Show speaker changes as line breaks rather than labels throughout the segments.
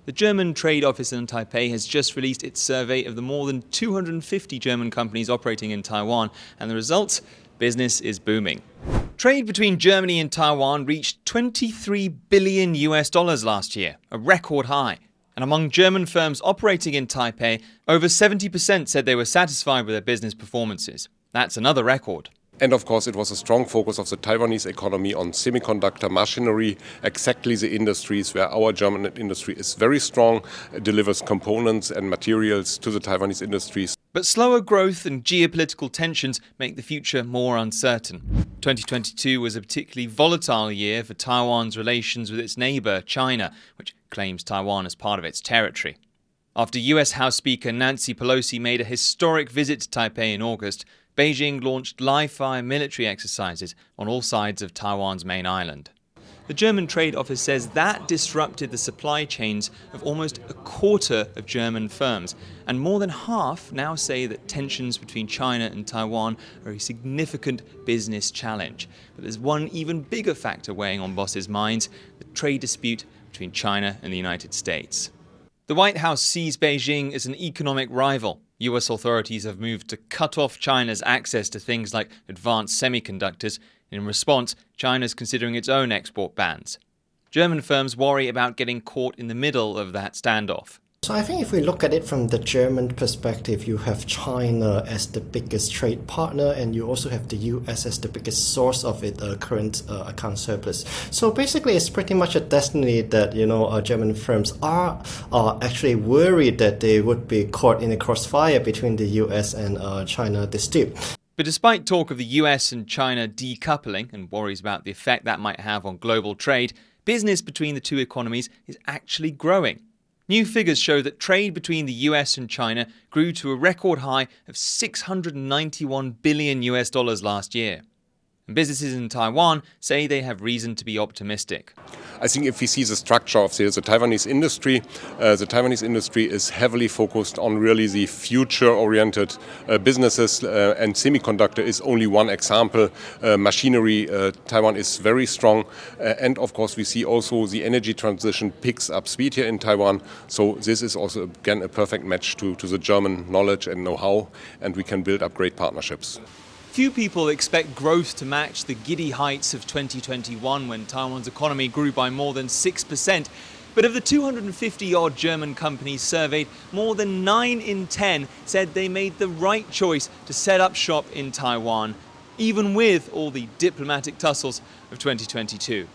The German Trade Office in Taipei has just released its survey of the more than 250 German companies operating in Taiwan, and the result? Business is booming. Trade between Germany and Taiwan reached $23 billion last year, a record high. And among German firms operating in Taipei, over 70% said they were satisfied with their business performances. That's another record.
And of course, it was a strong focus of the Taiwanese economy on semiconductor, machinery, exactly the industries where our German industry is very strong, delivers components and materials to the Taiwanese industries.
But slower growth and geopolitical tensions make the future more uncertain. 2022 was a particularly volatile year for Taiwan's relations with its neighbour, China, which claims Taiwan as part of its territory. After US House Speaker Nancy Pelosi made a historic visit to Taipei in August, Beijing launched live-fire military exercises on all sides of Taiwan's main island. The German Trade Office says that disrupted the supply chains of almost a quarter of German firms, and more than half now say that tensions between China and Taiwan are a significant business challenge. But there's one even bigger factor weighing on bosses' minds: the trade dispute between China and the United States. The White House sees Beijing as an economic rival. US authorities have moved to cut off China's access to things like advanced semiconductors. In response, China's considering its own export bans. German firms worry about getting caught in the middle of that standoff.
So I think if we look at it from the German perspective, you have China as the biggest trade partner, and you also have the US as the biggest source of its current account surplus. So basically, it's pretty much a destiny that German firms are actually worried that they would be caught in a crossfire between the US and China dispute.
But despite talk of the US and China decoupling and worries about the effect that might have on global trade, business between the two economies is actually growing. New figures show that trade between the US and China grew to a record high of $691 billion last year. And businesses in Taiwan say they have reason to be optimistic.
I think if we see the structure of the Taiwanese industry is heavily focused on really the future-oriented businesses, and semiconductor is only one example. Machinery, Taiwan is very strong, and of course we see also the energy transition picks up speed here in Taiwan. So this is also again a perfect match to the German knowledge and know-how, and we can build up great partnerships.
Few people expect growth to match the giddy heights of 2021 when Taiwan's economy grew by more than 6%. But of the 250-odd German companies surveyed, more than 9 in 10 said they made the right choice to set up shop in Taiwan, even with all the diplomatic tussles of 2022.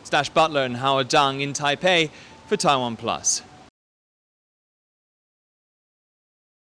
Staś, Butler and Howard Dung in Taipei for TaiwanPlus.